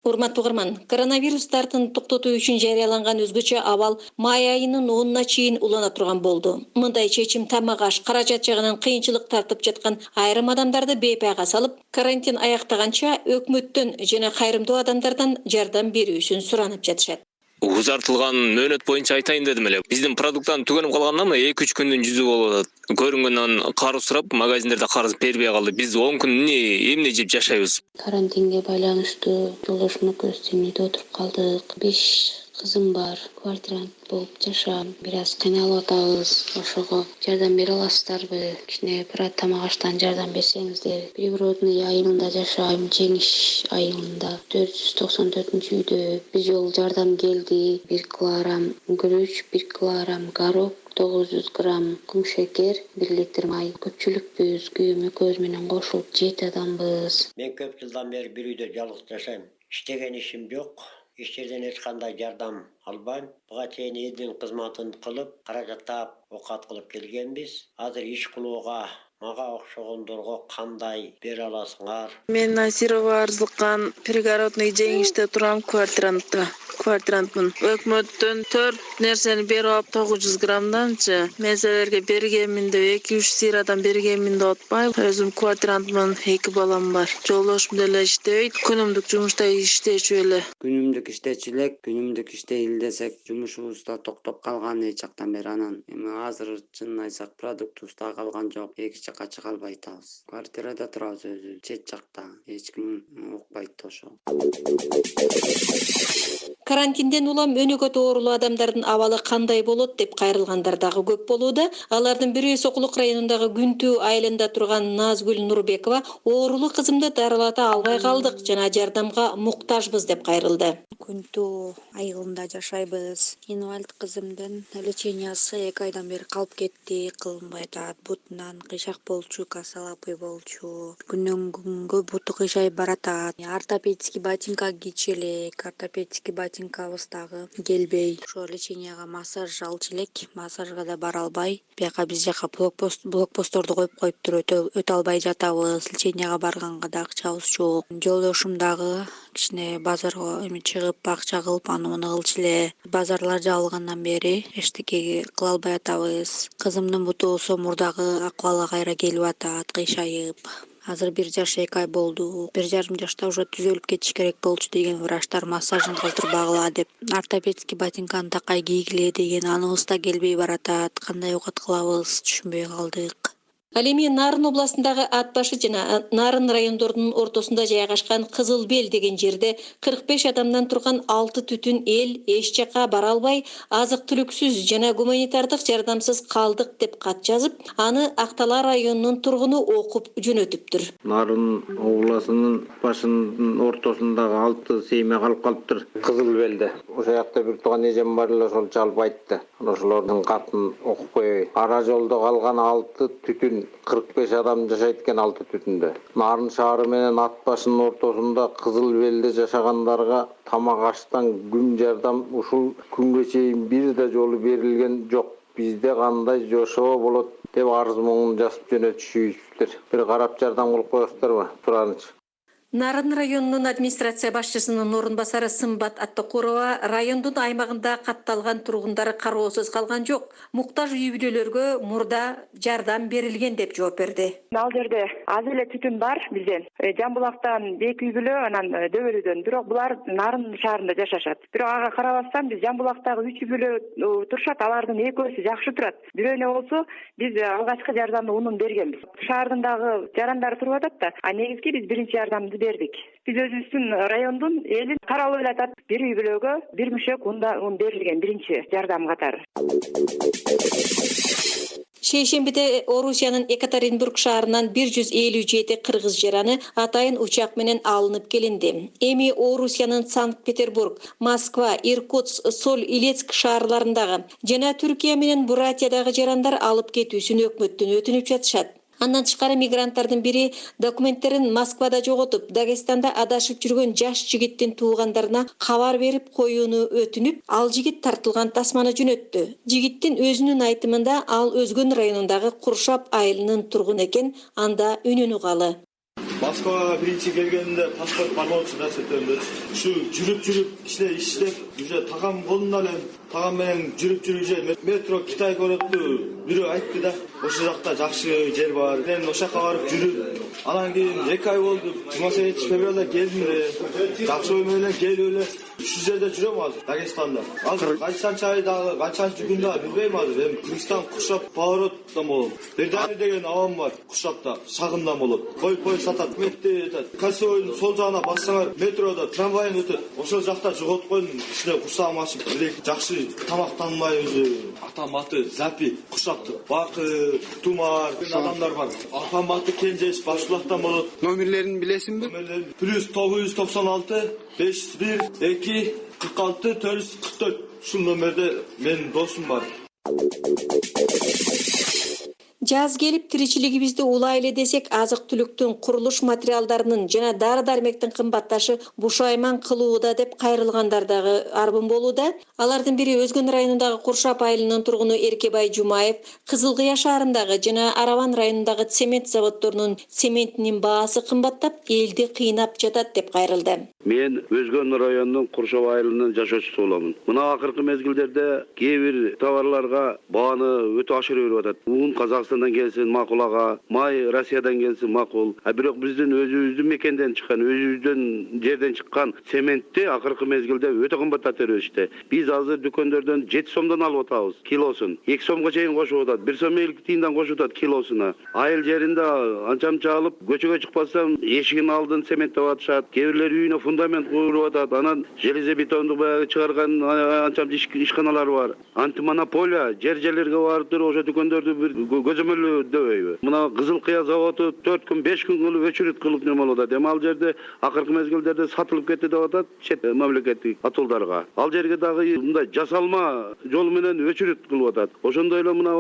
Урматтуу угарман, коронавирус тартын токтотуу үчүн жарыяланган өзгөчө абал май айынын 10-на чейин улана турган болду. Мындай чечим тамак аш, каражат жагынан кыйынчылык тартып жаткан айрым адамдарды бейпайга салып, карантин аяктаганча өкмөттөн жана кайрымдуу адамдардан жардам берүүсүн суранып жатышат. Узартылган мөөнөт боюнча айтайын дедим эле. Биздин продукттан түгөнүп калганына 2-3 күндүн жүзү болуп атат. Көрүнгөндөн карыз сурап, магазиндерде карыз бербей калды. Биз 10 күн эмне жеп жашайбыз? Карантинге байланыштуу жолдошумдун көзтүнүндө отуруп калдык. 5 кызым бар. Квартирант болуп жашайм. Бир аз кыйналып атабыз. Ошого жардам бере аласыздарбы? Кичине бир тамак аштан жардам берсеңиздер. Природный айылында жашайм, Жеңиш айылында. 494-үйдө бир жолу жардам келди. 1 килограмм күрүч, 1 килограмм горох, 900 грамм кум шекер, 1 литр май. Көпчүлүкпүз, күйөөм экөөбүз менен кошуп 7 адамбыз. Мен көп жылдан бери бир үйдө жалгыз жашайм. Иштеген ишим жок. Эч жерден эч кандай жардам албайм. Буга чейин элдин кызматын кылып, каражат таап, оокат кылып келгенбиз. Азыр иш кылууга мага окшогондорго кандай бере аласыңар? Мен Насирова Арзыкан, пригородный Жеңиште турам, квартирантмын. Өкмөттөн 4 нерсени берип алып 900 граммданчы мезелерге бергенмин деп 2-3 сыйрадан бергенмин деп атпайбы. Өзүм квартирантмын, 2 балам бар. Жолдошум деле иштебейт, күнүмдүк жумушта иштечү эле. Күнүмдүк иштечү элек, күнүмдүк иштейли десек, жумушубуз да токтоп калган эч жактан бери анан. Эми азыр чынын айтсак, продуктубуз да калган жок. Эки жакка чыга албай атабыз. Квартирада турабыз өзүбүз, чет жакта. Эч ким укпайт ошо. Карантинден улам өнөгөт оорулуу адамдардын абалы кандай болот деп кайрылгандар дагы көп болууда. Алардын бири Сокулук районундагы Күнтүү айылында турган Назгүл Нурбекова оорулуу кызымды дарылата албай калдык жана жардамга муктажбыз деп кайрылды. Күнтүү айылында жашайбыз. Инвалид кызымдын лечениясы 2 айдан бери калып кетти, кылынбай атат. Бутунан кыйшак болчу, косолапый болчу. Күндөн күнгө буту кыйшайып баратат. Ортопедический ботинка кийчү элек, ортопедический ботинкабыз дагы келбей. Ошо леченияга массаж алчу элек, массажга да бара албай. Бияка биз жака блокпостторду коюп коюптур, өтө албай жатабыз. Леченияга барганга да акчабыз жок. Жолдошум дагы кичине базарга чыгып акча кылып аны муну кылчу эле. Базарлар жабылгандан бери эчтеке кыла албай атабыз. Кызымдын бутусу мурдагы акыбалы кайра келип атат, кыйшайып. Азыр 1 жаш 2 ай болду. 1,5 жашта уже түзөлүп кетиш керек болчу деген врачтар массажын кылдырбагыла деп. Ортопедический ботинканы такай кийгиле деген, аныбыз да келбей баратат. Кандай оокат кылабыз түшүнбөй калдык. Ал эми Нарын областындагы Ат башы жана Нарын райондорунун ортосунда жайгашкан Кызыл Бел деген жерде 45 адамдан турган 6 түтүн эл эч жакка бара албай, азык түлүксүз жана гуманитардык жардамсыз калдык деп кат жазып, аны Актала районунун тургуну окуп жөнөтүптүр. Нарын областынын башынын ортосундагы 6 сейме калып калыптыр. Кызыл Белде. Ошол жакта бир тууган эжем бар эле, ошол жалп айтты. Ошолордун катын окуп коебейт. Ара жолдо калган 6 түтүн 45 адам жашайт экен 6 түтүндө. Нарын шаары менен Ат башынын ортосунда Кызыл Белде жашагандарга тамак аштан күн жардам ушул күнгө чейин бир да жолу берилген жок. Бизде кандай жашоо болот деп арыз муңун жазып жөнөтүшүптүр. Бир карап жардам кылып коесуздарбы? Сураныч. Нарын районунун администрация башчысынын орун басары Сымбат Аттакурова райондун аймагында катталган тургундары кароосуз калган жок. Муктаж үй бүлөлөргө мурда жардам берилген деп жооп берди. Ал жерде аз эле түтүн бар бизден. Жамбулактан 2 үй бүлө, анан Дөбөлүдөн. Бирок булар Нарын шаарында жашашат. Бирок ага карабастан биз Жамбулактагы 3 үй бүлө турушат, алардын экөөсү жакшы турат. Бирөөнө болсо биз алгачкы жардамды унун бергенбиз. Шаардын дагы жарандары туруп атат да, а негизги биз биринчи жардамды бердик. Биз өзүбүздүн райондун элин каралып эле атат. Бир үй бүлөгө 1 мешок ун берилген биринчи жардам катары. Шейшембиде Орусиянын Екатеринбург шаарынан 157 кыргыз жараны атайын учак менен алынып келинди. Эми Орусиянын Санкт-Петербург, Москва, Иркутск, Соль-Илецк шаарларындагы жана Түркия менен Буратиядагы жарандар алып кетүүсүн өкмөттөн өтүнүп жатышат. Андан тышкары мигранттардын бири документтерин Москвада жоготуп, Дагестанда адашып жүргөн жаш жигиттин туугандарына кабар берип коюуну өтүнүп, ал жигит тартылган тасманы жөнөттү. Жигиттин өзүнүн айтымында ал Өзгөн районундагы Куршап айылынын тургуну экен, анда үнөнү калы. Москвага биринчи келгенде паспорт бармаучу нерсетенбиз. Ушу жүрүп иште иштеп, уже тагам колунда эле тагам менен жүрүп метро Китай көрөттү бирөө айтты да. Ошол жакта жакшы жер бар. Мен ошол жака барып жүрүп, анан кийин 2 ай болду. 28 февралда келдим эле. Жакшы ой менен келип эле ушул жерде жүрөм азыр, Дагестанда. Азыр кайчанчы ай дагы, кайчанчы күн дагы билбейм азыр. Эми Кыргызстан Куршап повороттон болот. Бердани деген абам бар, Куршапта, шагындан болот. Кой сатат, метте атат. Косойдун сол жагына бассаңар, метрода трамвай өтөт. Ошол жакта жоготуп койдум. Ичине курсагым ачып, жакшы тамактанбай өзү. Атам аты Запи, Куршаптын. Бакы, Тумар, адамдар бар. Апам аты Кенжеш, Башбулактан болот. Номерлерин билесиңби? Номерлери +996 501 2 46 444. Ушул номерде менин досум бар. Жаз келип тиричилигибизди улайлы десек, азык-түлүктүн, курулуш материалдарынын жана дары-дармектин кымбатташы бушайман кылууда деп кайрылгандар дагы арбын болууда. Алардын бири Өзгөн районундагы Куршап айылынын тургуну Эркебай Жумаев Кызыл Кыя шаарындагы жана Араван районундагы цемент заводдорунун цементинин баасы кымбаттап, элди кыйнап жатат деп кайрылды. Мен Өзгөн районунун Куршап айылынын жашоочусу боламын. Мына акыркы мезгилдерде кээ бир товарларга бааны өтө ашырып берип атат. Уун Казакстандан келсин макул ага, май Россиядан келсин макул. Бирок биздин өзүбүздүн мекенден чыккан, өзүбүздүн жерден чыккан цементти акыркы мезгилде өтө кымбаттатып беришти. Биз азыр дүкөндөрдөн 7 сомдон алып атабыз килосун. 2 сомго чейин кошуп атат. 1 сом 50 тиынден кошуп атат килосуна. Айыл жеринде анчамча алып көчөгө чыкпасам эшигин алдын цементтеп атышат. Кээ бирлер үйүнө фундамент куруп атат. Анан железобетонду баягы чыгарган анчамча ишканалар бар. Антимонополия жерлерге барып туруп ошо дүкөндөрдү бир көзөмөлдөбөйбү. Мына Кызыл Кыя заводу 4 күн 5 күн кылып өчүрүт кылып неме болуп атат. Эми ал жерде акыркы мезгилдерде сатылып кетти деп атат чет мамлекеттик атуулдарга. Ал жерге дагы мындай жасалма жол менен өчүрүт кылып атат. Ошондой эле мына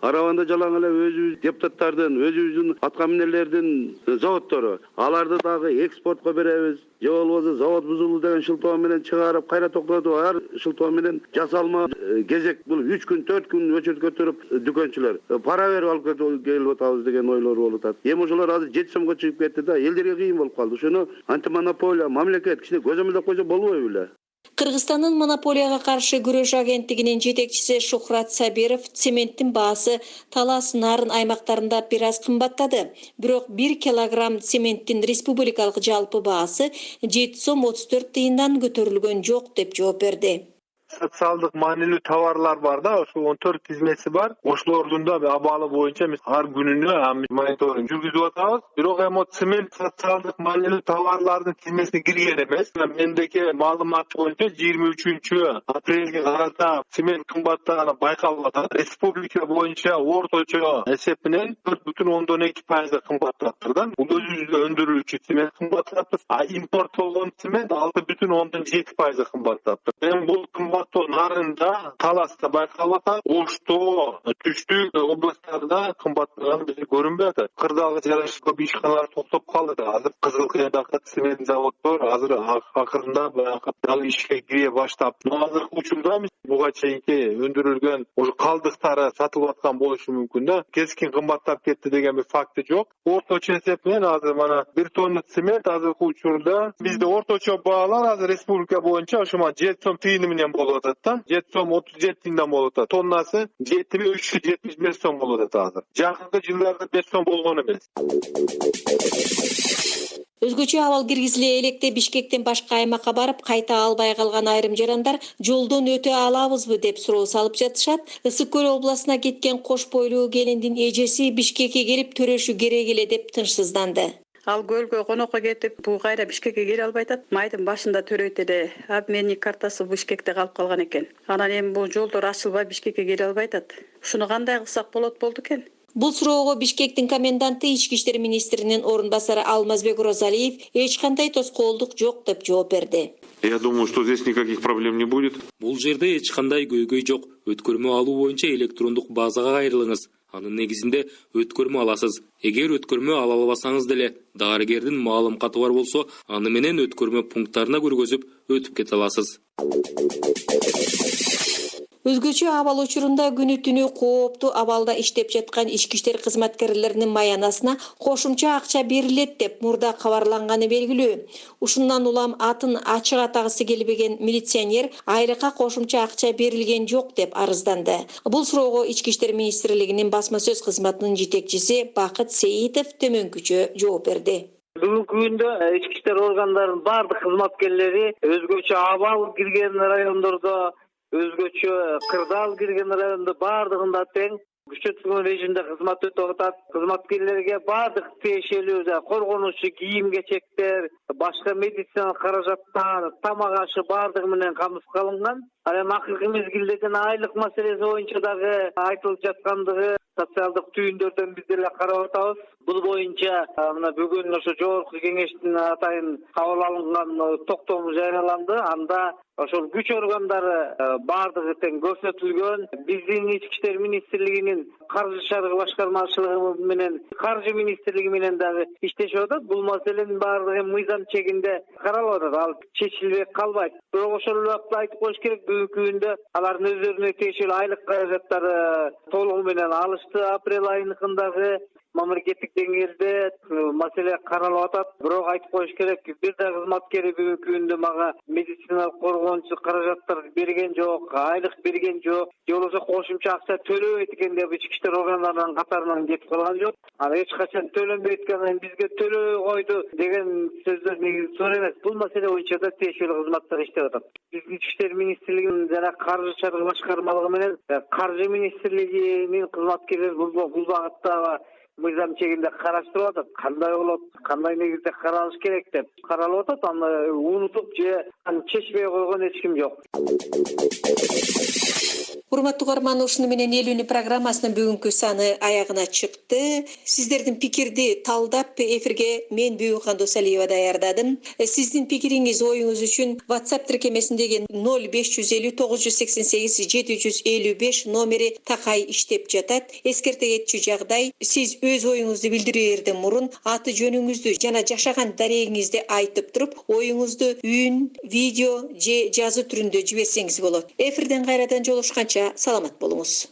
Араванда жалаң эле өзүбүз депутаттардын, өзүбүздүн аткаминерлердин заводдору. Аларды дагы экспортко беребиз. Же болбосо завод бузулду деген шылтоо менен чыгарып, кайра токтотуп, ар шылтоо менен жасалма кезек бул 3 күн 4 күн өчүрүткө туруп дүкөнчүлөр пара берип алып келип атабыз деген ойлор болуп атат. Эми ошолор азыр 7 сомго чыгып кетти да, элдерге кыйын болуп калды. Ошону антимонополия мамлекет кичине көзөмөлдөп койсо болбойбу беле? Кыргызстандын монополияга каршы күрөш агенттигинин жетекчиси Шухрат Сабиров цементтин баасы Талас Нарын аймактарында бир аз кымбаттады. Бирок 1 килограмм цементтин республикалык жалпы баасы 7 сом 34 тыйындан көтөрүлгөн жок деп жооп берди. Социалдык маанилүү товарлар бар да, ошо 14 тизмеси бар. Ошолордун да абалы боюнча биз ар күнүнө мониторинг жүргүзүп атабыз. Бирок эми цемент социалдык маанилүү товарлардын тизмесине кирген эмес. Мендеки маалымат боюнча 23 апрелге карата цемент кымбаттаганы байкалып атат. Республика боюнча орточо эсеп менен 4,2% кымбаттаптыр да. Бул өзүбүздө өндүрүлүүчү цемент кымбаттаптыр. А импорт болгон цемент 6,7% кымбаттаптыр. Эми бул Нарында, Таласта байкалып атат, Ошто, Түштүк областтарда кымбаттаганы бизге көрүнбөй атат. Кырдагы жараша көп ишканалар токтоп калды. Азыр Кызыл Кыядагы цемент заводдор азыр акырында баягы ишке кире баштап. Азыр учурда буга чейинки өндүрүлгөн ошо калдыктары сатылып аткан болушу мүмкүн да. Кескин кымбаттап кетти деген бир факты жок. Орточо эсеп менен азыр мана 1 тонна цемент азыркы учурда бизде орточо баалар азыр республика боюнча ошо 7 сом тыйыны менен болуп атат да. 7 сом 37 тыйындан болуп атат. Тоннасы 7375 сом болуп атат азыр. Жакынкы жылдарда 5 сом болгон эмес. Өзгөчө абал киргизиле электе Бишкектен башка аймакка барып кайта албай калган айрым жарандар жолдон өтө алабызбы деп суроо салып жатышат. Ысык Көл областына кеткен кош бойлуу келиндин эжеси Бишкекке келип төрөшү керек эле деп тынчсызданды. Ал көлгө конокко кетип, бул кайра Бишкекке келе албай атат. Майдын башында төрөйт эле. Обменник картасы Бишкекте калып калган экен. Анан эми бул жолдор ачылбай Бишкекке келе албай атат. Ушуну кандай кылсак болот болду экен? Бул суроого Бишкектин коменданты Ички иштер министринин орун басары Алмазбек Розалиев эч кандай тоскоолдук жок деп жооп берди. Я думаю, что здесь никаких проблем не будет. Бул жерде эч кандай көйгөй жок. Өткөрмө алуу боюнча электрондук базага кайрылыңыз. Анын негизинде өткөрмө аласыз. Эгер өткөрмө ала албасаңыз деле, дарыгердин маалыматы бар болсо, аны менен өткөрмө пункттарына көргөзүп өтүп кете аласыз. Өзгөчө абал учурунда күнү түнү кооптуу абалда иштеп жаткан ички иштер кызматкерлеринин маянасына кошумча акча берилет деп мурда кабарланганы белгилүү. Ушундан улам атын ачык атагысы келбеген милиционер айлыкка кошумча акча берилген жок деп арызданды. Бул суроого Ички иштер министрлигинин басма сөз кызматынын жетекчиси Бакыт Сейитов төмөнкүчө жооп берди. Бүгүнкү күндө ички иштер органдарынын бардык кызматкерлери өзгөчө абал кирген райондордо, өзгөчө кырдаал кирген райондо бардыгында тең күчөтүлгөн режимде кызмат өтөп атат. Кызматкерлерге бардык тиешелүү коргонуучу кийим-кечектер, башка медициналык каражаттар, тамак ашы бардыгы менен камсыз кылынган. Ал эми акыркы мезгилде жана айлык маселеси боюнча дагы айтылып жаткандыгы социалдык түйүндөрдөн биз деле карап атабыз. Бул боюнча мына бүгүн ошо жогорку кеңештин атайын кабыл алынган токтому жарыяланды. Анда ошол күч органдары бардыгы тең көрсөтүлгөн. Биздин Ички иштер министрлигинин каржы шаргы башкармачылыгы менен каржы министрлиги менен дагы иштешип атат. Бул маселенин бардыгы мыйзам чегинде каралып атат. Ал чечилбей калбайт. Бирок ошол убакта айтып коюш керек, бүгүнкү күндө алардын өздөрүнө тиешелүү айлык каражаттары толугу менен алышты. Апрель айыныкындагы мамлекеттик деңгээлде маселе каралып атат. Бирок айтып коюш керек, бир да кызматкери бүгүнкү күндө мага медициналык коргонуучу каражаттар берген жок, айлык берген жок, же болбосо кошумча акча төлөбөйт экен деп ички иштер органдарынын катарынан кетип калган жок. Аны эч качан төлөнбөйт экен, бизге төлөбөй койду деген сөздөр негизи туура эмес. Бул маселе боюнча да тиешелүү кызматтар иштеп атат. Биздин Ички иштер министрлигинин жана каржы чаргы башкармалыгы менен каржы министрлигинин кызматкерлери бул багытта мыйзам чегинде караштырып атат. Кандай болот, кандай негизде каралыш керек деп каралып атат. Аны унутуп же чечпей койгон эч ким жок. Урматтуу угарман, ушуну менен эл үнү программасынын бүгүнкү саны аягына чыкты. Сиздердин пикирди талдап эфирге мен Бүгүнкан Досалиева даярдадым. Сиздин пикириңиз, оюңуз үчүн WhatsApp тиркемесиндеги 0550 988 755 номери такай иштеп жатат. Эскерте кетчү жагдай, сиз өз оюңузду билдирээрден мурун аты жөнүңүздү жана жашаган дарегиңизди айтып туруп, оюңузду үн, видео же жазуу түрүндө жиберсеңиз болот. Эфирден кайрадан жолушканча саламат болуңуз.